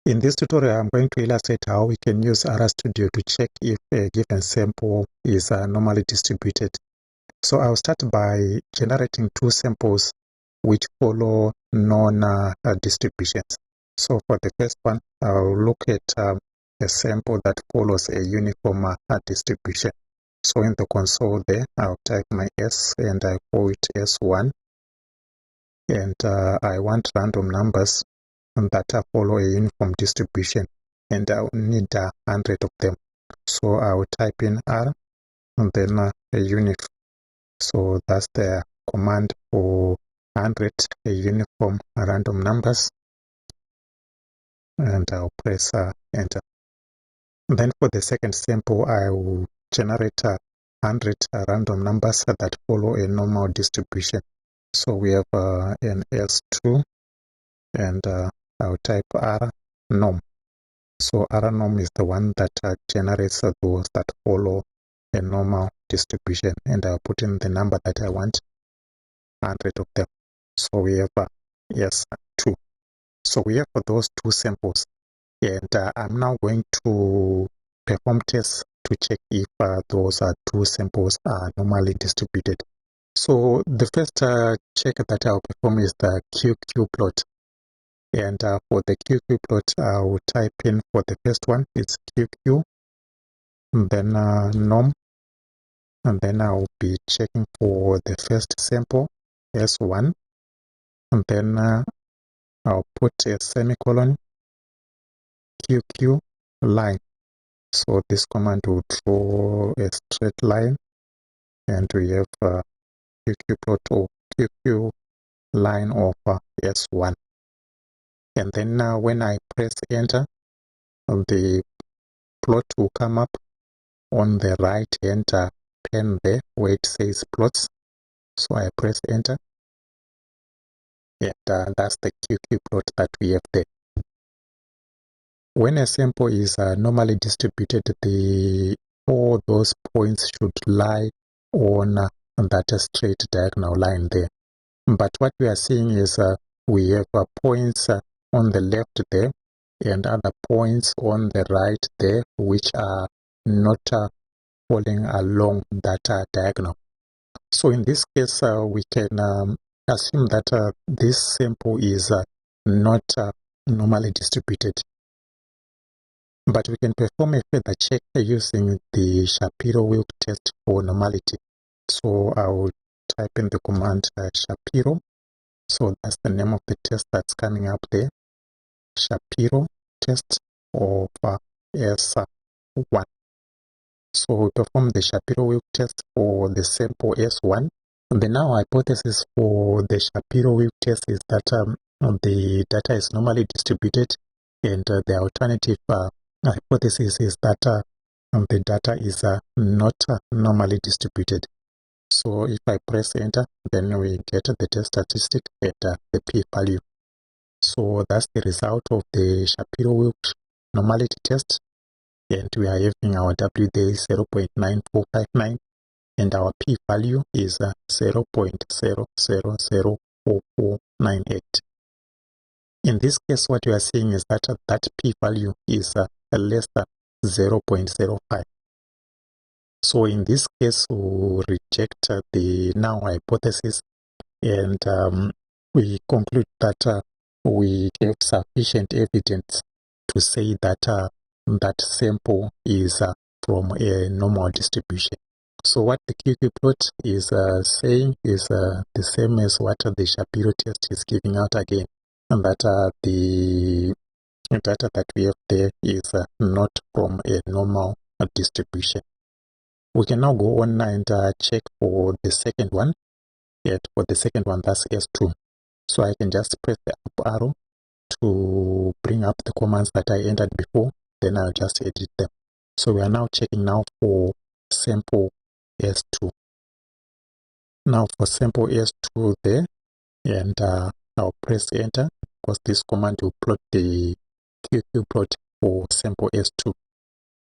In this tutorial, I'm going to illustrate how we can use RStudio to check if a given sample is normally distributed. So I'll start by generating two samples which follow known distributions. So for the first one, I'll look at a sample that follows a uniform distribution. So in the console there, I'll type my S and I call it S1. And I want random numbers that follow a uniform distribution, and I'll need 100 of them. So I'll type in R and then a unif. So that's the command for 100 a uniform random numbers, and I'll press enter. Then for the second sample, I will generate 100 random numbers that follow a normal distribution. So we have an S2, and I'll type R norm. So R norm is the one that generates those that follow a normal distribution, and I'll put in the number that I want, 100 of them. So we have S2. So we have those two samples, and I'm now going to perform tests to check if those two samples are normally distributed. So the first check that I'll perform is the QQ plot. And for the QQ plot, I will type in for the first one, it's QQ, and then norm, and then I will be checking for the first sample, S1, and then I'll put a semicolon, QQ line. So this command will draw a straight line, and we have QQ plot or QQ line of S1. And then when I press enter, the plot will come up on the right hand pane there where it says plots. So I press enter, and that's the QQ plot that we have there. When a sample is normally distributed, all those points should lie on that straight diagonal line there. But what we are seeing is we have points on the left there and other points on the right there which are not falling along that diagonal. So in this case, we can assume that this sample is not normally distributed. But we can perform a further check using the Shapiro-Wilk test for normality. So I will type in the command Shapiro. So that's the name of the test that's coming up there. Shapiro test of S1. So we perform the Shapiro-Wilk test for the sample S1. The now hypothesis for the Shapiro-Wilk test is that the data is normally distributed, and the alternative hypothesis is that the data is not normally distributed. So if I press enter, then we get the test statistic and the p-value. So that's the result of the Shapiro-Wilk normality test, and we are having our W day 0.9459, and our p-value is 0.000448. In this case, what we are seeing is that that p-value is less than 0.05. So in this case, we reject the now hypothesis, and we conclude that we have sufficient evidence to say that that sample is from a normal distribution. So what the QQ plot is saying is the same as what the Shapiro test is giving out again, and that the data that we have there is not from a normal distribution. We can now go on and check for the second one. And for the second one, that's S2. So I can just press the up arrow to bring up the commands that I entered before, then I'll just edit them. So we are now checking now for sample S2. Now for sample S2 there, and I'll press enter because this command will plot the QQ plot for sample S2.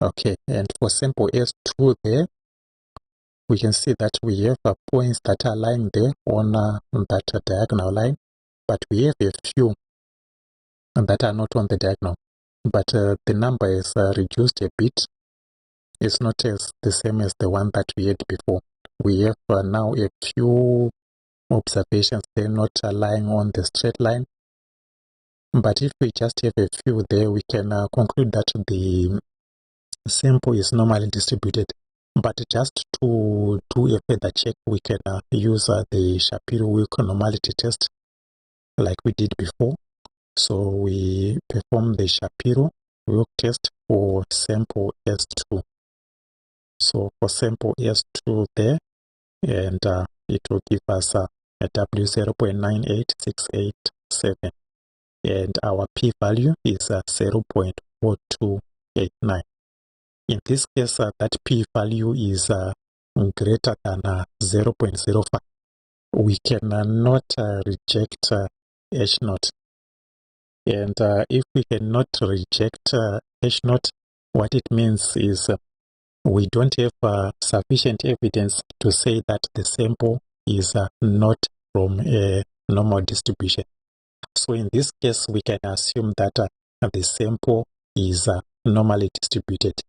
Okay, and for sample S2 there, we can see that we have points that are lying there on that diagonal line, but we have a few that are not on the diagonal. but the number is reduced a bit. It's not as the same as the one that we had before. We have now a few observations. They're not lying on the straight line. But if we just have a few there, we can conclude that the sample is normally distributed. But just to do a further check, we can use the Shapiro-Wilk normality test like we did before. So we perform the Shapiro-Wilk test for sample S2. So for sample S2 there, and it will give us a W0.98687, and our p-value is 0.4289. In this case, that p-value is greater than 0.05. We cannot reject H0. And if we cannot reject H0, what it means is we don't have sufficient evidence to say that the sample is not from a normal distribution. So in this case, we can assume that the sample is normally distributed.